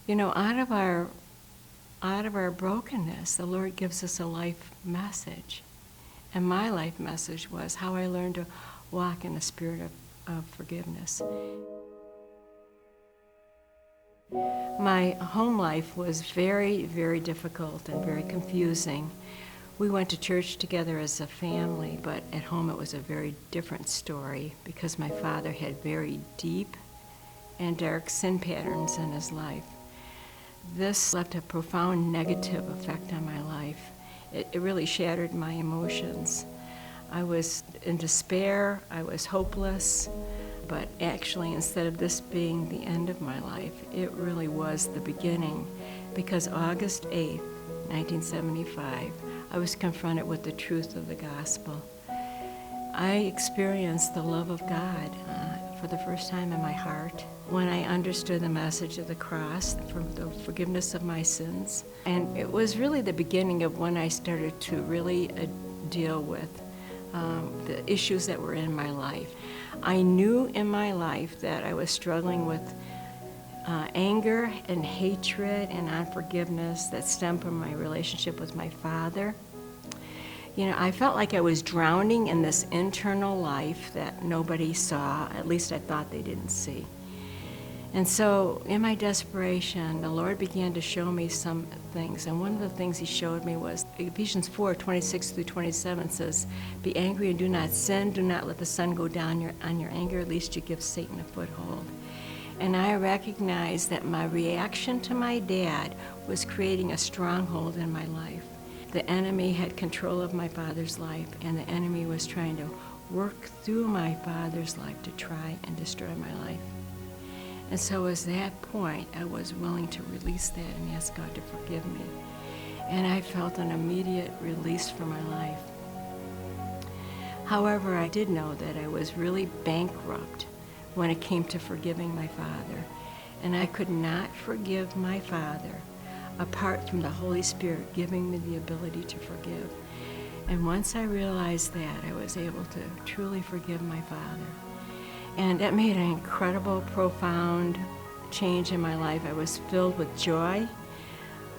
You know, out of our brokenness, the Lord gives us a life message. And my life message was how I learned to walk in the spirit of forgiveness. My home life was very, very difficult and very confusing. We went to church together as a family, but at home it was a very different story because my father had very deep and dark sin patterns in his life. This left a profound negative effect on my life. It really shattered my emotions. I was in despair, I was hopeless, but actually instead of this being the end of my life, it really was the beginning, because August 8th, 1975, I was confronted with the truth of the gospel. I experienced the love of God for the first time in my heart when I understood the message of the cross for the forgiveness of my sins. And it was really the beginning of when I started to really deal with the issues that were in my life. I knew in my life that I was struggling with anger and hatred and unforgiveness that stemmed from my relationship with my father. You know, I felt like I was drowning in this internal life that nobody saw, at least I thought they didn't see. And so in my desperation, the Lord began to show me some things. And one of the things he showed me was Ephesians 4:26-27 says, "Be angry and do not sin. Do not let the sun go down on your anger, lest you give Satan a foothold." And I recognized that my reaction to my dad was creating a stronghold in my life. The enemy had control of my father's life, and the enemy was trying to work through my father's life to try and destroy my life. And so at that point, I was willing to release that and ask God to forgive me. And I felt an immediate release from my life. However, I did know that I was really bankrupt when it came to forgiving my father. And I could not forgive my father apart from the Holy Spirit giving me the ability to forgive. And once I realized that, I was able to truly forgive my father. And that made an incredible, profound change in my life. I was filled with joy,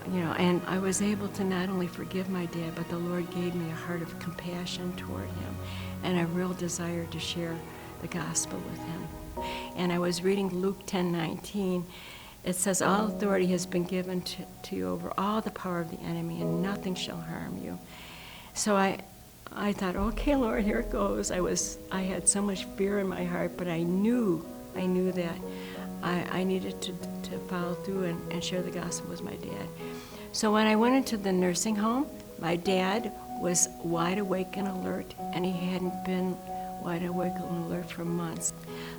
and I was able to not only forgive my dad, but the Lord gave me a heart of compassion toward him and a real desire to share the gospel with him. And I was reading Luke 10:19. It says, "All authority has been given to you over all the power of the enemy, and nothing shall harm you." So I thought, okay, Lord, here it goes. I had so much fear in my heart, but I knew that I needed to follow through and share the gospel with my dad. So when I went into the nursing home, my dad was wide awake and alert, and he hadn't been wide awake and alert for months.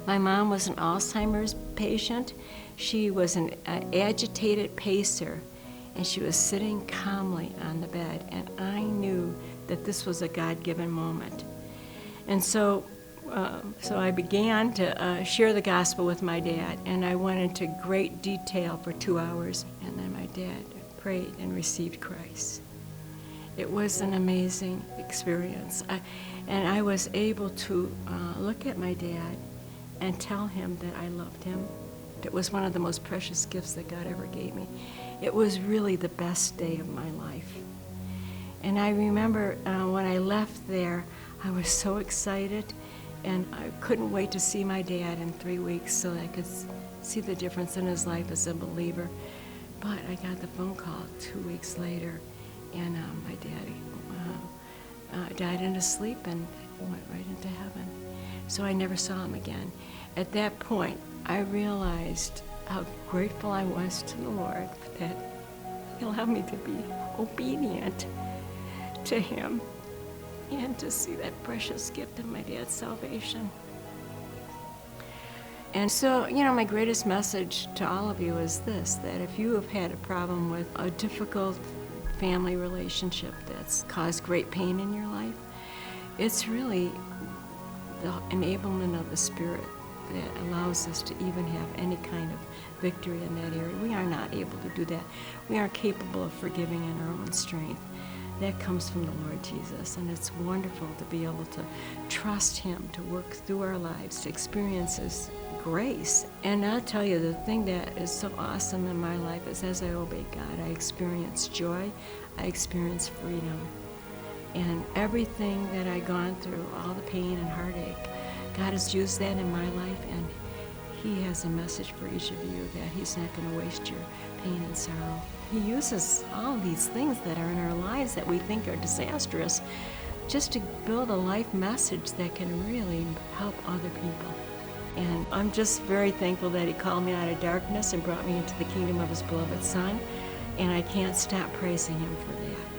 My mom was an Alzheimer's patient. She was an agitated pacer, and she was sitting calmly on the bed, and I knew that this was a God-given moment. And so I began to share the gospel with my dad, and I went into great detail for 2 hours, and then my dad prayed and received Christ. It was an amazing experience. And I was able to look at my dad and tell him that I loved him. It was one of the most precious gifts that God ever gave me. It was really the best day of my life. And I remember when I left there, I was so excited, and I couldn't wait to see my dad in 3 weeks so that I could see the difference in his life as a believer. But I got the phone call 2 weeks later, and my dad died in his sleep and went right into heaven. So I never saw him again. At that point, I realized how grateful I was to the Lord that He allowed me to be obedient to Him and to see that precious gift of my dad's salvation. And so, my greatest message to all of you is this, that if you have had a problem with a difficult family relationship that's caused great pain in your life, it's really the enablement of the Spirit that allows us to even have any kind of victory in that area. We are not able to do that. We aren't capable of forgiving in our own strength. that comes from the Lord Jesus. And it's wonderful to be able to trust Him to work through our lives, to experience His grace. And I'll tell you, the thing that is so awesome in my life is as I obey God, I experience joy, I experience freedom. And everything that I've gone through, all the pain and heartache, God has used that in my life, and He has a message for each of you that He's not going to waste your pain and sorrow. He uses all these things that are in our lives that we think are disastrous just to build a life message that can really help other people. And I'm just very thankful that He called me out of darkness and brought me into the kingdom of His beloved Son, and I can't stop praising Him for that.